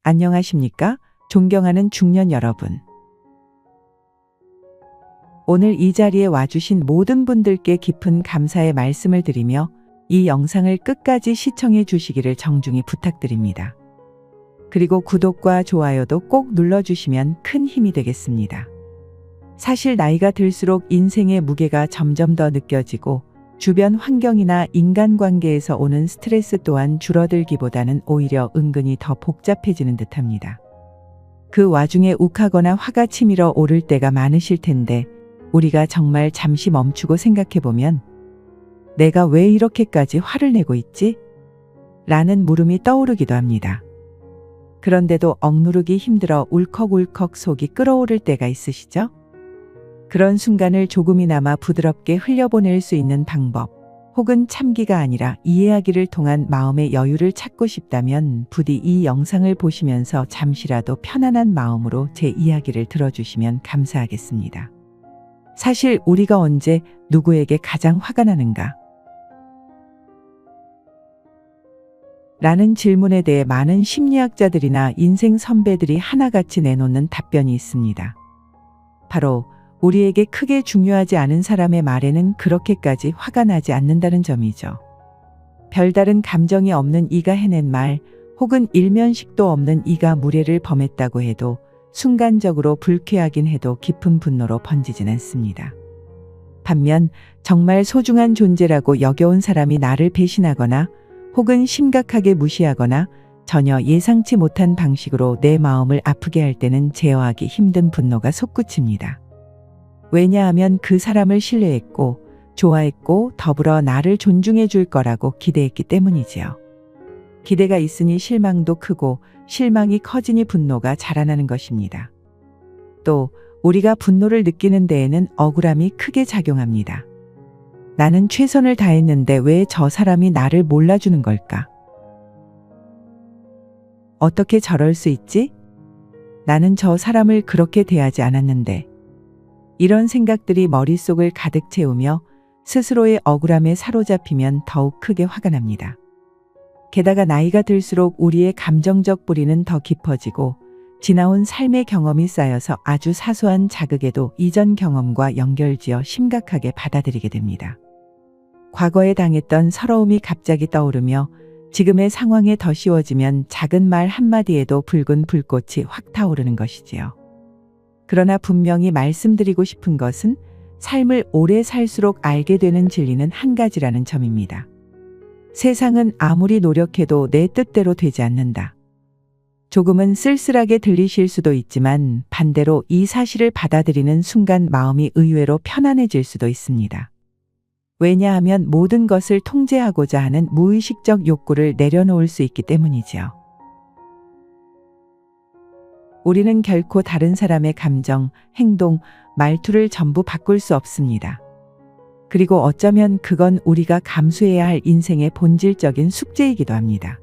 안녕하십니까? 존경하는 중년 여러분. 오늘 이 자리에 와주신 모든 분들께 깊은 감사의 말씀을 드리며 이 영상을 끝까지 시청해 주시기를 정중히 부탁드립니다. 그리고 구독과 좋아요도 꼭 눌러주시면 큰 힘이 되겠습니다. 사실 나이가 들수록 인생의 무게가 점점 더 느껴지고 주변 환경이나 인간관계에서 오는 스트레스 또한 줄어들기보다는 오히려 은근히 더 복잡해지는 듯합니다. 그 와중에 욱하거나 화가 치밀어 오를 때가 많으실 텐데 우리가 정말 잠시 멈추고 생각해보면 내가 왜 이렇게까지 화를 내고 있지? 라는 물음이 떠오르기도 합니다. 그런데도 억누르기 힘들어 울컥울컥 속이 끓어오를 때가 있으시죠? 그런 순간을 조금이나마 부드럽게 흘려보낼 수 있는 방법, 혹은 참기가 아니라 이해하기를 통한 마음의 여유를 찾고 싶다면 부디 이 영상을 보시면서 잠시라도 편안한 마음으로 제 이야기를 들어주시면 감사하겠습니다. 사실 우리가 언제 누구에게 가장 화가 나는가? 라는 질문에 대해 많은 심리학자들이나 인생 선배들이 하나같이 내놓는 답변이 있습니다. 바로 우리에게 크게 중요하지 않은 사람의 말에는 그렇게까지 화가 나지 않는다는 점이죠. 별다른 감정이 없는 이가 해낸 말, 혹은 일면식도 없는 이가 무례를 범했다고 해도 순간적으로 불쾌하긴 해도 깊은 분노로 번지진 않습니다. 반면 정말 소중한 존재라고 여겨온 사람이 나를 배신하거나 혹은 심각하게 무시하거나 전혀 예상치 못한 방식으로 내 마음을 아프게 할 때는 제어하기 힘든 분노가 솟구칩니다. 왜냐하면 그 사람을 신뢰했고 좋아했고 더불어 나를 존중해 줄 거라고 기대했기 때문이지요. 기대가 있으니 실망도 크고 실망이 커지니 분노가 자라나는 것입니다. 또 우리가 분노를 느끼는 데에는 억울함이 크게 작용합니다. 나는 최선을 다했는데 왜 저 사람이 나를 몰라주는 걸까? 어떻게 저럴 수 있지? 나는 저 사람을 그렇게 대하지 않았는데. 이런 생각들이 머릿속을 가득 채우며 스스로의 억울함에 사로잡히면 더욱 크게 화가 납니다. 게다가 나이가 들수록 우리의 감정적 뿌리는 더 깊어지고 지나온 삶의 경험이 쌓여서 아주 사소한 자극에도 이전 경험과 연결지어 심각하게 받아들이게 됩니다. 과거에 당했던 서러움이 갑자기 떠오르며 지금의 상황에 더 씌워지면 작은 말 한마디에도 붉은 불꽃이 확 타오르는 것이지요. 그러나 분명히 말씀드리고 싶은 것은 삶을 오래 살수록 알게 되는 진리는 한 가지라는 점입니다. 세상은 아무리 노력해도 내 뜻대로 되지 않는다. 조금은 쓸쓸하게 들리실 수도 있지만 반대로 이 사실을 받아들이는 순간 마음이 의외로 편안해질 수도 있습니다. 왜냐하면 모든 것을 통제하고자 하는 무의식적 욕구를 내려놓을 수 있기 때문이지요. 우리는 결코 다른 사람의 감정, 행동, 말투를 전부 바꿀 수 없습니다. 그리고 어쩌면 그건 우리가 감수해야 할 인생의 본질적인 숙제이기도 합니다.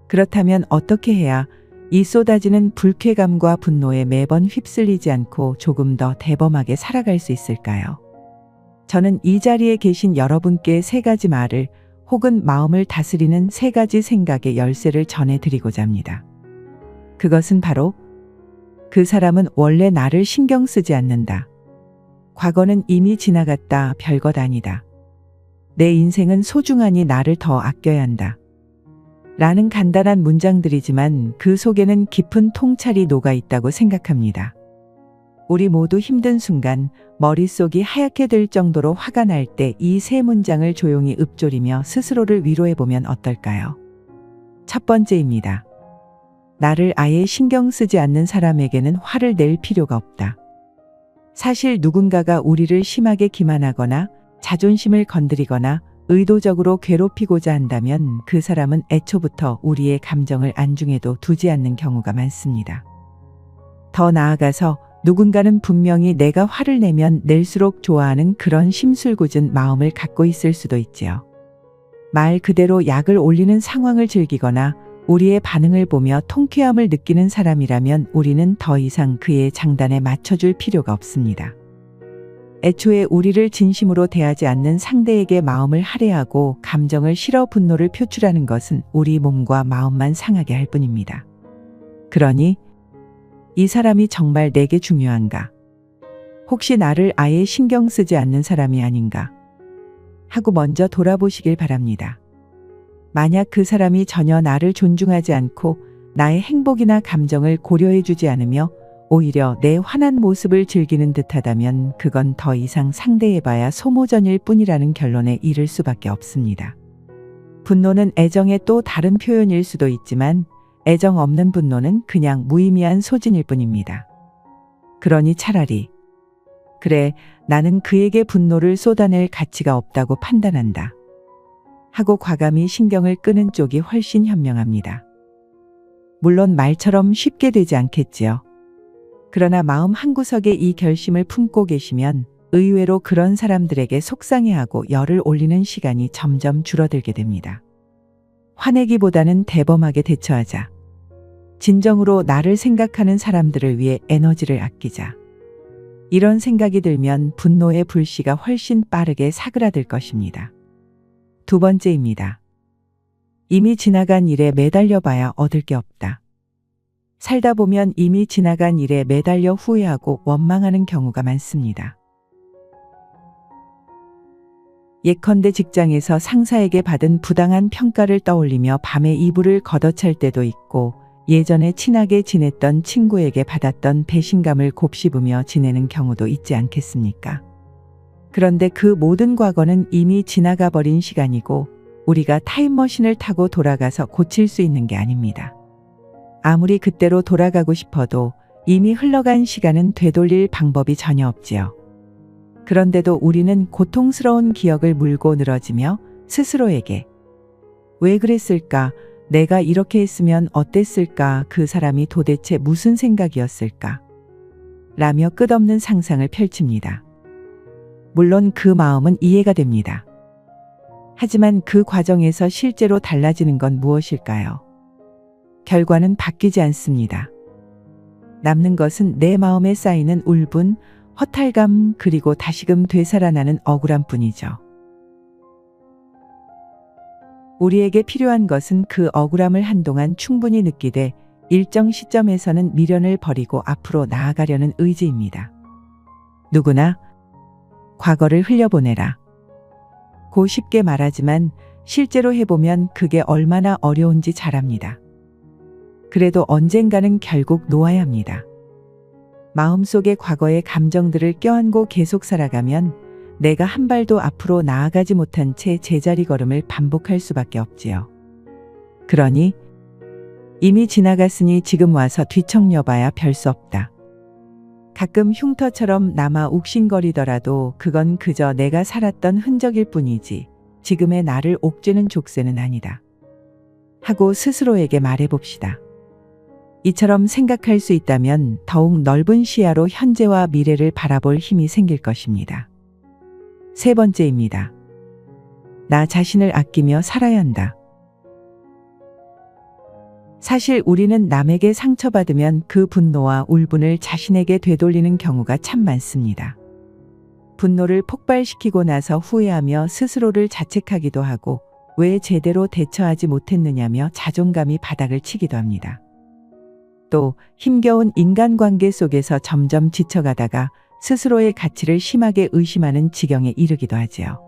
그렇다면 어떻게 해야 이 쏟아지는 불쾌감과 분노에 매번 휩쓸리지 않고 조금 더 대범하게 살아갈 수 있을까요? 저는 이 자리에 계신 여러분께 세 가지 말을 혹은 마음을 다스리는 세 가지 생각의 열쇠를 전해드리고자 합니다. 그것은 바로 그 사람은 원래 나를 신경 쓰지 않는다. 과거는 이미 지나갔다. 별것 아니다. 내 인생은 소중하니 나를 더 아껴야 한다. 라는 간단한 문장들이지만 그 속에는 깊은 통찰이 녹아 있다고 생각합니다. 우리 모두 힘든 순간 머릿속이 하얗게 될 정도로 화가 날 때 이 세 문장을 조용히 읊조리며 스스로를 위로해보면 어떨까요? 첫 번째입니다. 나를 아예 신경 쓰지 않는 사람에게는 화를 낼 필요가 없다. 사실 누군가가 우리를 심하게 기만하거나 자존심을 건드리거나 의도적으로 괴롭히고자 한다면 그 사람은 애초부터 우리의 감정을 안중에도 두지 않는 경우가 많습니다. 더 나아가서 누군가는 분명히 내가 화를 내면 낼수록 좋아하는 그런 심술궂은 마음을 갖고 있을 수도 있지요. 말 그대로 약을 올리는 상황을 즐기거나 우리의 반응을 보며 통쾌함을 느끼는 사람이라면 우리는 더 이상 그의 장단에 맞춰줄 필요가 없습니다. 애초에 우리를 진심으로 대하지 않는 상대에게 마음을 할애하고 감정을 실어 분노를 표출하는 것은 우리 몸과 마음만 상하게 할 뿐입니다. 그러니 이 사람이 정말 내게 중요한가? 혹시 나를 아예 신경 쓰지 않는 사람이 아닌가? 하고 먼저 돌아보시길 바랍니다. 만약 그 사람이 전혀 나를 존중하지 않고 나의 행복이나 감정을 고려해 주지 않으며 오히려 내 환한 모습을 즐기는 듯하다면 그건 더 이상 상대해봐야 소모전일 뿐이라는 결론에 이를 수밖에 없습니다. 분노는 애정의 또 다른 표현일 수도 있지만 애정 없는 분노는 그냥 무의미한 소진일 뿐입니다. 그러니 차라리 그래, 나는 그에게 분노를 쏟아낼 가치가 없다고 판단한다 하고 과감히 신경을 끄는 쪽이 훨씬 현명합니다. 물론 말처럼 쉽게 되지 않겠지요. 그러나 마음 한구석에 이 결심을 품고 계시면 의외로 그런 사람들에게 속상해하고 열을 올리는 시간이 점점 줄어들게 됩니다. 화내기보다는 대범하게 대처하자. 진정으로 나를 생각하는 사람들을 위해 에너지를 아끼자. 이런 생각이 들면 분노의 불씨가 훨씬 빠르게 사그라들 것입니다. 두 번째입니다. 이미 지나간 일에 매달려 봐야 얻을 게 없다. 살다 보면 이미 지나간 일에 매달려 후회하고 원망하는 경우가 많습니다. 예컨대 직장에서 상사에게 받은 부당한 평가를 떠올리며 밤에 이불을 걷어찰 때도 있고 예전에 친하게 지냈던 친구에게 받았던 배신감을 곱씹으며 지내는 경우도 있지 않겠습니까? 그런데 그 모든 과거는 이미 지나가 버린 시간이고 우리가 타임머신을 타고 돌아가서 고칠 수 있는 게 아닙니다. 아무리 그때로 돌아가고 싶어도 이미 흘러간 시간은 되돌릴 방법이 전혀 없지요. 그런데도 우리는 고통스러운 기억을 물고 늘어지며 스스로에게 왜 그랬을까? 내가 이렇게 했으면 어땠을까? 그 사람이 도대체 무슨 생각이었을까? 라며 끝없는 상상을 펼칩니다. 물론 그 마음은 이해가 됩니다. 하지만 그 과정에서 실제로 달라지는 건 무엇일까요? 결과는 바뀌지 않습니다. 남는 것은 내 마음에 쌓이는 울분, 허탈감 그리고 다시금 되살아나는 억울함 뿐이죠. 우리에게 필요한 것은 그 억울함을 한동안 충분히 느끼되 일정 시점에서는 미련을 버리고 앞으로 나아가려는 의지입니다. 누구나 과거를 흘려보내라. 고 쉽게 말하지만 실제로 해보면 그게 얼마나 어려운지 잘 압니다. 그래도 언젠가는 결국 놓아야 합니다. 마음속의 과거의 감정들을 껴안고 계속 살아가면 내가 한 발도 앞으로 나아가지 못한 채 제자리 걸음을 반복할 수밖에 없지요. 그러니 이미 지나갔으니 지금 와서 뒤척여봐야 별 수 없다. 가끔 흉터처럼 남아 욱신거리더라도 그건 그저 내가 살았던 흔적일 뿐이지 지금의 나를 옥죄는 족쇄는 아니다. 하고 스스로에게 말해봅시다. 이처럼 생각할 수 있다면 더욱 넓은 시야로 현재와 미래를 바라볼 힘이 생길 것입니다. 세 번째입니다. 나 자신을 아끼며 살아야 한다. 사실 우리는 남에게 상처받으면 그 분노와 울분을 자신에게 되돌리는 경우가 참 많습니다. 분노를 폭발시키고 나서 후회하며 스스로를 자책하기도 하고 왜 제대로 대처하지 못했느냐며 자존감이 바닥을 치기도 합니다. 또 힘겨운 인간관계 속에서 점점 지쳐가다가 스스로의 가치를 심하게 의심하는 지경에 이르기도 하지요.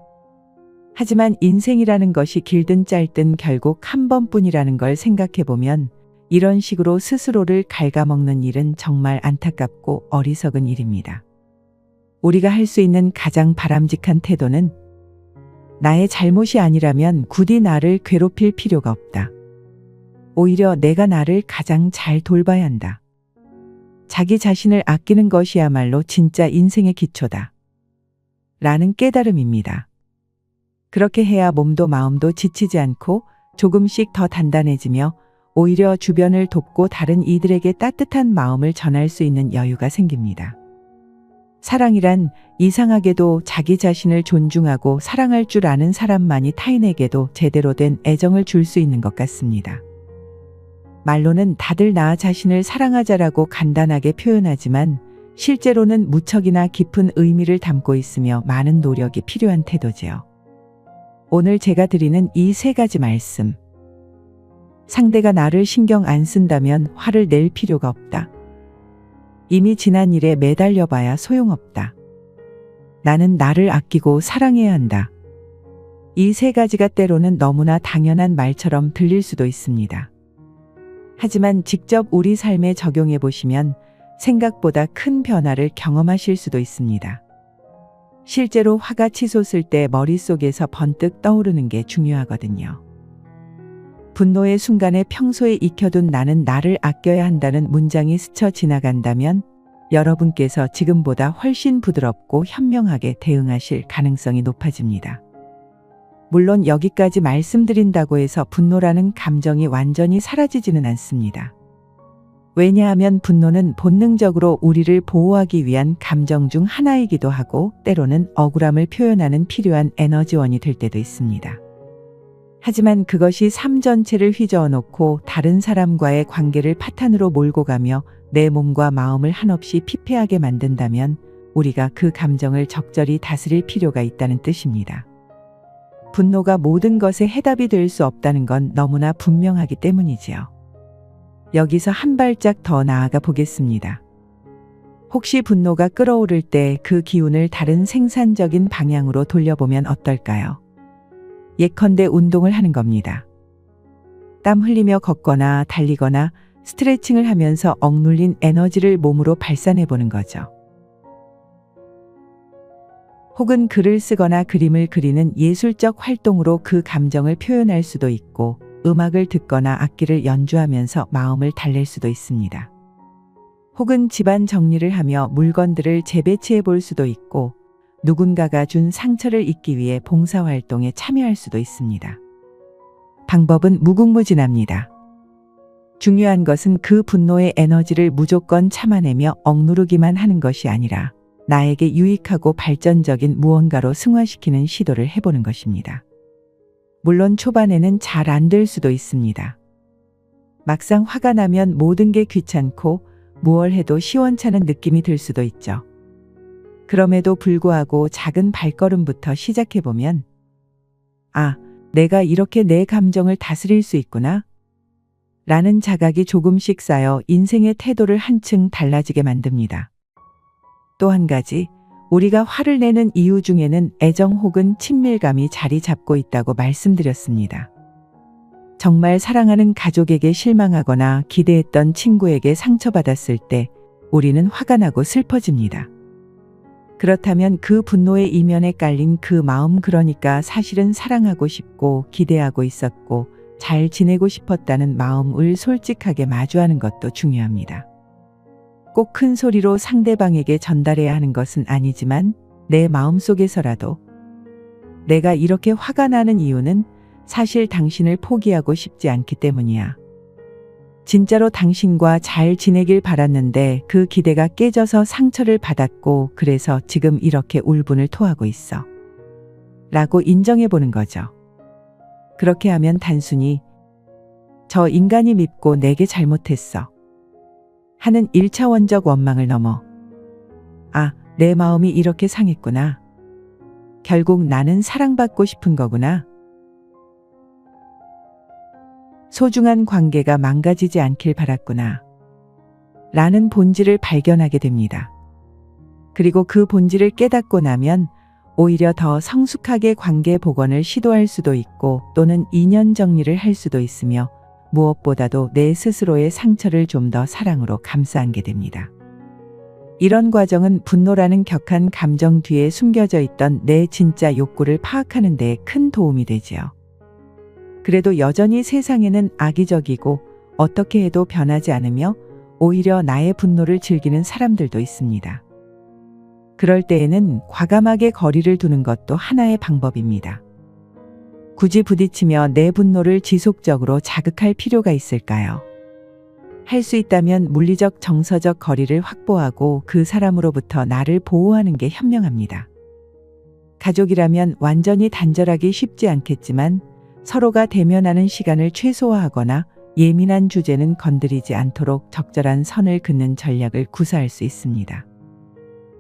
하지만 인생이라는 것이 길든 짧든 결국 한 번뿐이라는 걸 생각해보면 이런 식으로 스스로를 갉아먹는 일은 정말 안타깝고 어리석은 일입니다. 우리가 할 수 있는 가장 바람직한 태도는 나의 잘못이 아니라면 굳이 나를 괴롭힐 필요가 없다. 오히려 내가 나를 가장 잘 돌봐야 한다. 자기 자신을 아끼는 것이야말로 진짜 인생의 기초다. 라는 깨달음입니다. 그렇게 해야 몸도 마음도 지치지 않고 조금씩 더 단단해지며 오히려 주변을 돕고 다른 이들에게 따뜻한 마음을 전할 수 있는 여유가 생깁니다. 사랑이란 이상하게도 자기 자신을 존중하고 사랑할 줄 아는 사람만이 타인에게도 제대로 된 애정을 줄 수 있는 것 같습니다. 말로는 다들 나 자신을 사랑하자라고 간단하게 표현하지만 실제로는 무척이나 깊은 의미를 담고 있으며 많은 노력이 필요한 태도지요. 오늘 제가 드리는 이 세 가지 말씀. 상대가 나를 신경 안 쓴다면 화를 낼 필요가 없다. 이미 지난 일에 매달려 봐야 소용없다. 나는 나를 아끼고 사랑해야 한다. 이 세 가지가 때로는 너무나 당연한 말처럼 들릴 수도 있습니다. 하지만 직접 우리 삶에 적용해 보시면 생각보다 큰 변화를 경험하실 수도 있습니다. 실제로 화가 치솟을 때 머릿속에서 번뜩 떠오르는 게 중요하거든요. 분노의 순간에 평소에 익혀둔 나는 나를 아껴야 한다는 문장이 스쳐 지나간다면 여러분께서 지금보다 훨씬 부드럽고 현명하게 대응하실 가능성이 높아집니다. 물론 여기까지 말씀드린다고 해서 분노라는 감정이 완전히 사라지지는 않습니다. 왜냐하면 분노는 본능적으로 우리를 보호하기 위한 감정 중 하나이기도 하고 때로는 억울함을 표현하는 필요한 에너지원이 될 때도 있습니다. 하지만 그것이 삶 전체를 휘저어 놓고 다른 사람과의 관계를 파탄으로 몰고 가며 내 몸과 마음을 한없이 피폐하게 만든다면 우리가 그 감정을 적절히 다스릴 필요가 있다는 뜻입니다. 분노가 모든 것의 해답이 될 수 없다는 건 너무나 분명하기 때문이지요. 여기서 한 발짝 더 나아가 보겠습니다. 혹시 분노가 끓어오를 때 그 기운을 다른 생산적인 방향으로 돌려보면 어떨까요? 예컨대 운동을 하는 겁니다. 땀 흘리며 걷거나 달리거나 스트레칭을 하면서 억눌린 에너지를 몸으로 발산해보는 거죠. 혹은 글을 쓰거나 그림을 그리는 예술적 활동으로 그 감정을 표현할 수도 있고 음악을 듣거나 악기를 연주하면서 마음을 달랠 수도 있습니다. 혹은 집안 정리를 하며 물건들을 재배치해 볼 수도 있고 누군가가 준 상처를 잊기 위해 봉사활동에 참여할 수도 있습니다. 방법은 무궁무진합니다. 중요한 것은 그 분노의 에너지를 무조건 참아내며 억누르기만 하는 것이 아니라 나에게 유익하고 발전적인 무언가로 승화시키는 시도를 해보는 것입니다. 물론 초반에는 잘 안 될 수도 있습니다. 막상 화가 나면 모든 게 귀찮고 무얼 해도 시원찮은 느낌이 들 수도 있죠. 그럼에도 불구하고 작은 발걸음부터 시작해보면 아, 내가 이렇게 내 감정을 다스릴 수 있구나 라는 자각이 조금씩 쌓여 인생의 태도를 한층 달라지게 만듭니다. 또 한 가지, 우리가 화를 내는 이유 중에는 애정 혹은 친밀감이 자리 잡고 있다고 말씀드렸습니다. 정말 사랑하는 가족에게 실망하거나 기대했던 친구에게 상처받았을 때 우리는 화가 나고 슬퍼집니다. 그렇다면 그 분노의 이면에 깔린 그 마음, 그러니까 사실은 사랑하고 싶고 기대하고 있었고 잘 지내고 싶었다는 마음을 솔직하게 마주하는 것도 중요합니다. 꼭 큰 소리로 상대방에게 전달해야 하는 것은 아니지만 내 마음속에서라도 내가 이렇게 화가 나는 이유는 사실 당신을 포기하고 싶지 않기 때문이야. 진짜로 당신과 잘 지내길 바랐는데 그 기대가 깨져서 상처를 받았고 그래서 지금 이렇게 울분을 토하고 있어. 라고 인정해 보는 거죠. 그렇게 하면 단순히 저 인간이 밉고 내게 잘못했어 하는 1차원적 원망을 넘어 아, 내 마음이 이렇게 상했구나. 결국 나는 사랑받고 싶은 거구나. 소중한 관계가 망가지지 않길 바랐구나. 라는 본질을 발견하게 됩니다. 그리고 그 본질을 깨닫고 나면 오히려 더 성숙하게 관계 복원을 시도할 수도 있고 또는 인연 정리를 할 수도 있으며 무엇보다도 내 스스로의 상처를 좀 더 사랑으로 감싸안게 됩니다. 이런 과정은 분노라는 격한 감정 뒤에 숨겨져 있던 내 진짜 욕구를 파악하는 데 큰 도움이 되지요. 그래도 여전히 세상에는 악의적이고 어떻게 해도 변하지 않으며 오히려 나의 분노를 즐기는 사람들도 있습니다. 그럴 때에는 과감하게 거리를 두는 것도 하나의 방법입니다. 굳이 부딪히며 내 분노를 지속적으로 자극할 필요가 있을까요? 할 수 있다면 물리적 정서적 거리를 확보하고 그 사람으로부터 나를 보호하는 게 현명합니다. 가족이라면 완전히 단절하기 쉽지 않겠지만 서로가 대면하는 시간을 최소화하거나 예민한 주제는 건드리지 않도록 적절한 선을 긋는 전략을 구사할 수 있습니다.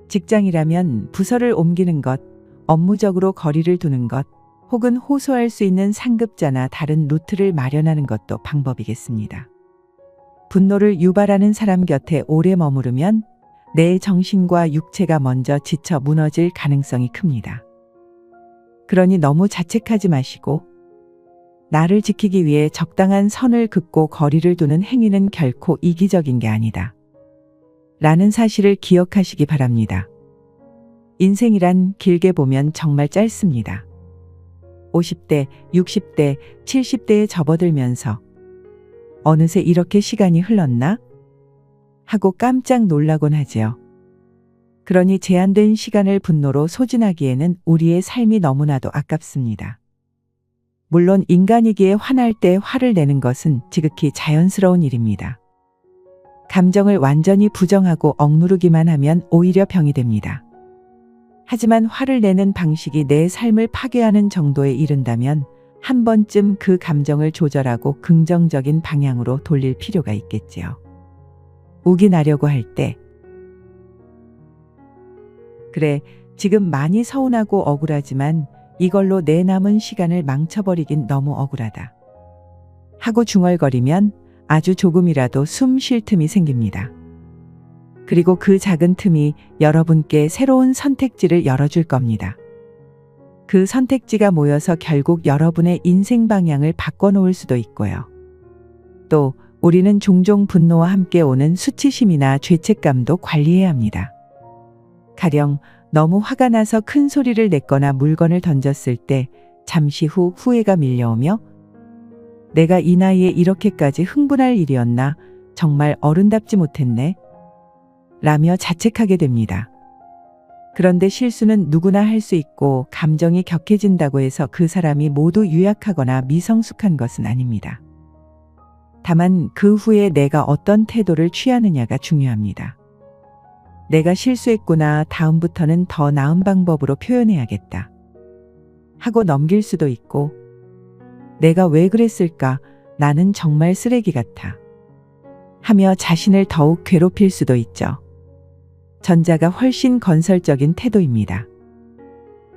직장이라면 부서를 옮기는 것, 업무적으로 거리를 두는 것, 혹은 호소할 수 있는 상급자나 다른 루트를 마련하는 것도 방법이겠습니다. 분노를 유발하는 사람 곁에 오래 머무르면 내 정신과 육체가 먼저 지쳐 무너질 가능성이 큽니다. 그러니 너무 자책하지 마시고 나를 지키기 위해 적당한 선을 긋고 거리를 두는 행위는 결코 이기적인 게 아니다. 라는 사실을 기억하시기 바랍니다. 인생이란 길게 보면 정말 짧습니다. 50대, 60대, 70대에 접어들면서 어느새 이렇게 시간이 흘렀나? 하고 깜짝 놀라곤 하지요. 그러니 제한된 시간을 분노로 소진하기에는 우리의 삶이 너무나도 아깝습니다. 물론 인간이기에 화날 때 화를 내는 것은 지극히 자연스러운 일입니다. 감정을 완전히 부정하고 억누르기만 하면 오히려 병이 됩니다. 하지만 화를 내는 방식이 내 삶을 파괴하는 정도에 이른다면 한 번쯤 그 감정을 조절하고 긍정적인 방향으로 돌릴 필요가 있겠지요. 우기나려고 할 때, 그래, 지금 많이 서운하고 억울하지만 이걸로 내 남은 시간을 망쳐버리긴 너무 억울하다. 하고 중얼거리면 아주 조금이라도 숨 쉴 틈이 생깁니다. 그리고 그 작은 틈이 여러분께 새로운 선택지를 열어줄 겁니다. 그 선택지가 모여서 결국 여러분의 인생 방향을 바꿔놓을 수도 있고요. 또 우리는 종종 분노와 함께 오는 수치심이나 죄책감도 관리해야 합니다. 가령 너무 화가 나서 큰 소리를 냈거나 물건을 던졌을 때 잠시 후 후회가 밀려오며 내가 이 나이에 이렇게까지 흥분할 일이었나, 정말 어른답지 못했네 라며 자책하게 됩니다. 그런데 실수는 누구나 할 수 있고 감정이 격해진다고 해서 그 사람이 모두 유약하거나 미성숙한 것은 아닙니다. 다만 그 후에 내가 어떤 태도를 취하느냐가 중요합니다. 내가 실수했구나, 다음부터는 더 나은 방법으로 표현해야겠다 하고 넘길 수도 있고, 내가 왜 그랬을까, 나는 정말 쓰레기 같아 하며 자신을 더욱 괴롭힐 수도 있죠. 전자가 훨씬 건설적인 태도입니다.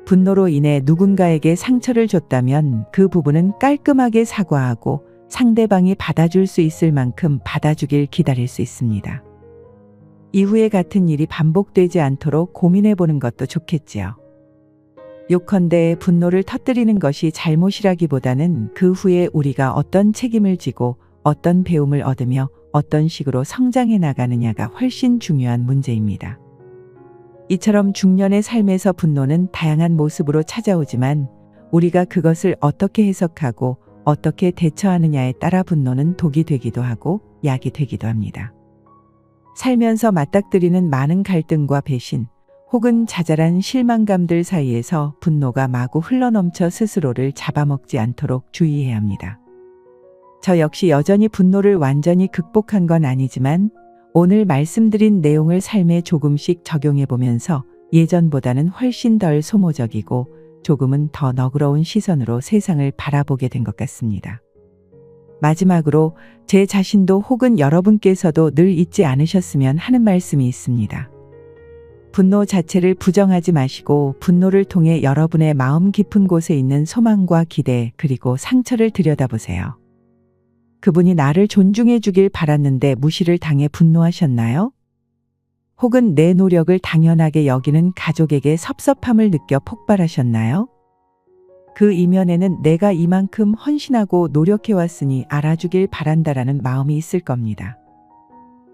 분노로 인해 누군가에게 상처를 줬다면 그 부분은 깔끔하게 사과하고 상대방이 받아줄 수 있을 만큼 받아주길 기다릴 수 있습니다. 이후에 같은 일이 반복되지 않도록 고민해보는 것도 좋겠지요. 요컨대 분노를 터뜨리는 것이 잘못이라기보다는 그 후에 우리가 어떤 책임을 지고 어떤 배움을 얻으며 어떤 식으로 성장해 나가느냐가 훨씬 중요한 문제입니다. 이처럼 중년의 삶에서 분노는 다양한 모습으로 찾아오지만 우리가 그것을 어떻게 해석하고 어떻게 대처하느냐에 따라 분노는 독이 되기도 하고 약이 되기도 합니다. 살면서 맞닥뜨리는 많은 갈등과 배신, 혹은 자잘한 실망감들 사이에서 분노가 마구 흘러넘쳐 스스로를 잡아먹지 않도록 주의해야 합니다. 저 역시 여전히 분노를 완전히 극복한 건 아니지만 오늘 말씀드린 내용을 삶에 조금씩 적용해 보면서 예전보다는 훨씬 덜 소모적이고 조금은 더 너그러운 시선으로 세상을 바라보게 된 것 같습니다. 마지막으로 제 자신도 혹은 여러분께서도 늘 잊지 않으셨으면 하는 말씀이 있습니다. 분노 자체를 부정하지 마시고 분노를 통해 여러분의 마음 깊은 곳에 있는 소망과 기대 그리고 상처를 들여다보세요. 그분이 나를 존중해 주길 바랐는데 무시를 당해 분노하셨나요? 혹은 내 노력을 당연하게 여기는 가족에게 섭섭함을 느껴 폭발하셨나요? 그 이면에는 내가 이만큼 헌신하고 노력해왔으니 알아주길 바란다라는 마음이 있을 겁니다.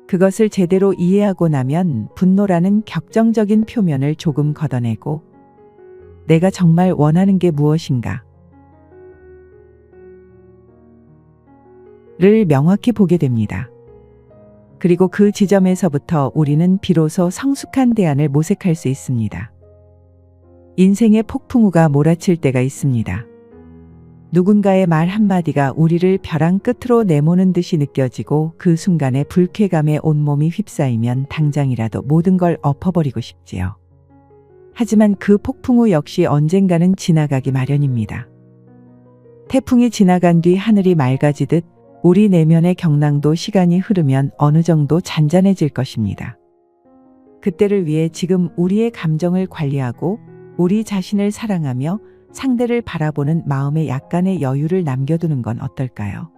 그것을 제대로 이해하고 나면 분노라는 격정적인 표면을 조금 걷어내고 내가 정말 원하는 게 무엇인가 를 명확히 보게 됩니다. 그리고 그 지점에서부터 우리는 비로소 성숙한 대안을 모색할 수 있습니다. 인생의 폭풍우가 몰아칠 때가 있습니다. 누군가의 말 한마디가 우리를 벼랑 끝으로 내모는 듯이 느껴지고 그 순간에 불쾌감에 온몸이 휩싸이면 당장이라도 모든 걸 엎어버리고 싶지요. 하지만 그 폭풍우 역시 언젠가는 지나가기 마련입니다. 태풍이 지나간 뒤 하늘이 맑아지듯 우리 내면의 경랑도 시간이 흐르면 어느 정도 잔잔해질 것입니다. 그때를 위해 지금 우리의 감정을 관리하고 우리 자신을 사랑하며 상대를 바라보는 마음에 약간의 여유를 남겨두는 건 어떨까요?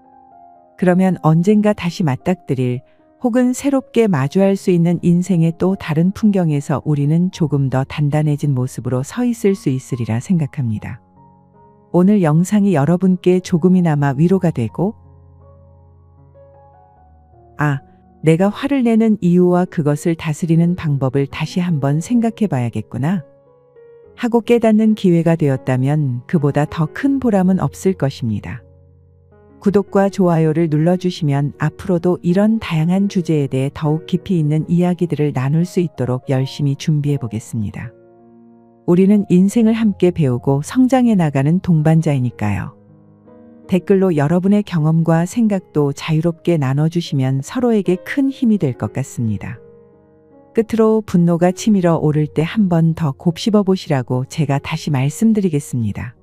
그러면 언젠가 다시 맞닥뜨릴 혹은 새롭게 마주할 수 있는 인생의 또 다른 풍경에서 우리는 조금 더 단단해진 모습으로 서 있을 수 있으리라 생각합니다. 오늘 영상이 여러분께 조금이나마 위로가 되고, 내가 화를 내는 이유와 그것을 다스리는 방법을 다시 한번 생각해 봐야겠구나 하고 깨닫는 기회가 되었다면 그보다 더 큰 보람은 없을 것입니다. 구독과 좋아요를 눌러주시면 앞으로도 이런 다양한 주제에 대해 더욱 깊이 있는 이야기들을 나눌 수 있도록 열심히 준비해 보겠습니다. 우리는 인생을 함께 배우고 성장해 나가는 동반자이니까요. 댓글로 여러분의 경험과 생각도 자유롭게 나눠주시면 서로에게 큰 힘이 될 것 같습니다. 끝으로 분노가 치밀어 오를 때 한 번 더 곱씹어 보시라고 제가 다시 말씀드리겠습니다.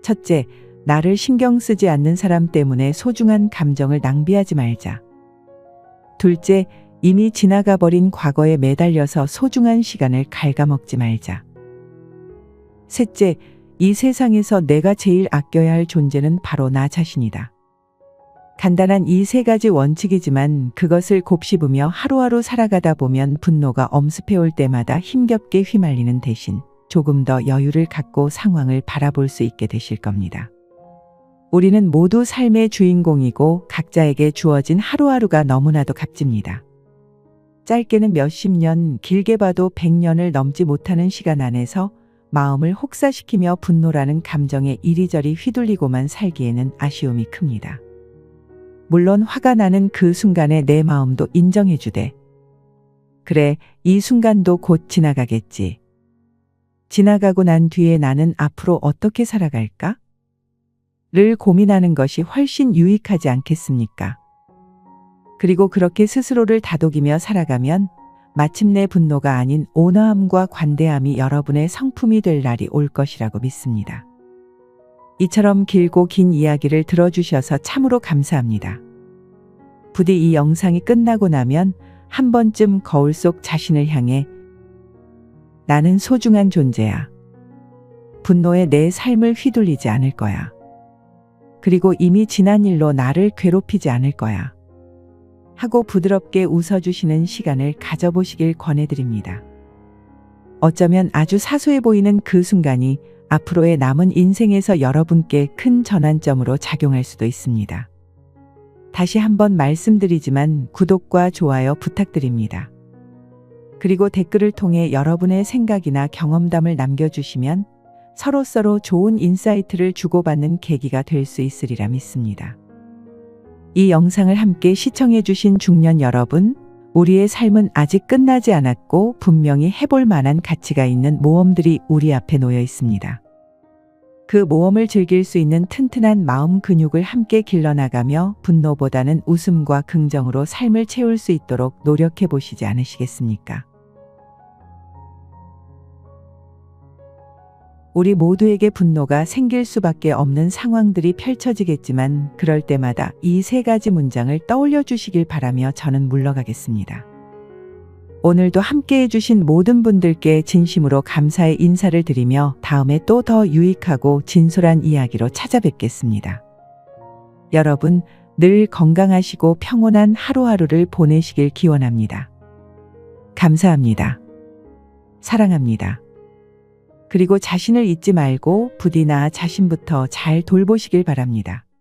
첫째, 나를 신경 쓰지 않는 사람 때문에 소중한 감정을 낭비하지 말자. 둘째, 이미 지나가 버린 과거에 매달려서 소중한 시간을 갉아먹지 말자. 셋째, 이 세상에서 내가 제일 아껴야 할 존재는 바로 나 자신이다. 간단한 이 세 가지 원칙이지만 그것을 곱씹으며 하루하루 살아가다 보면 분노가 엄습해 올 때마다 힘겹게 휘말리는 대신 조금 더 여유를 갖고 상황을 바라볼 수 있게 되실 겁니다. 우리는 모두 삶의 주인공이고 각자에게 주어진 하루하루가 너무나도 값집니다. 짧게는 몇십 년, 길게 봐도 100년을 넘지 못하는 시간 안에서 마음을 혹사시키며 분노라는 감정에 이리저리 휘둘리고만 살기에는 아쉬움이 큽니다. 물론 화가 나는 그 순간에 내 마음도 인정해주되, 그래, 이 순간도 곧 지나가겠지. 지나가고 난 뒤에 나는 앞으로 어떻게 살아갈까? 를 고민하는 것이 훨씬 유익하지 않겠습니까? 그리고 그렇게 스스로를 다독이며 살아가면 마침내 분노가 아닌 온화함과 관대함이 여러분의 성품이 될 날이 올 것이라고 믿습니다. 이처럼 길고 긴 이야기를 들어주셔서 참으로 감사합니다. 부디 이 영상이 끝나고 나면 한 번쯤 거울 속 자신을 향해 나는 소중한 존재야. 분노에 내 삶을 휘둘리지 않을 거야. 그리고 이미 지난 일로 나를 괴롭히지 않을 거야. 하고 부드럽게 웃어주시는 시간을 가져보시길 권해드립니다. 어쩌면 아주 사소해 보이는 그 순간이 앞으로의 남은 인생에서 여러분께 큰 전환점으로 작용할 수도 있습니다. 다시 한번 말씀드리지만 구독과 좋아요 부탁드립니다. 그리고 댓글을 통해 여러분의 생각이나 경험담을 남겨주시면 서로 좋은 인사이트를 주고받는 계기가 될 수 있으리라 믿습니다. 이 영상을 함께 시청해주신 중년 여러분, 우리의 삶은 아직 끝나지 않았고 분명히 해볼 만한 가치가 있는 모험들이 우리 앞에 놓여 있습니다. 그 모험을 즐길 수 있는 튼튼한 마음 근육을 함께 길러나가며 분노보다는 웃음과 긍정으로 삶을 채울 수 있도록 노력해 보시지 않으시겠습니까? 우리 모두에게 분노가 생길 수밖에 없는 상황들이 펼쳐지겠지만 그럴 때마다 이 세 가지 문장을 떠올려 주시길 바라며 저는 물러가겠습니다. 오늘도 함께 해주신 모든 분들께 진심으로 감사의 인사를 드리며 다음에 또 더 유익하고 진솔한 이야기로 찾아뵙겠습니다. 여러분 늘 건강하시고 평온한 하루하루를 보내시길 기원합니다. 감사합니다. 사랑합니다. 그리고 자신을 잊지 말고 부디 나 자신부터 잘 돌보시길 바랍니다.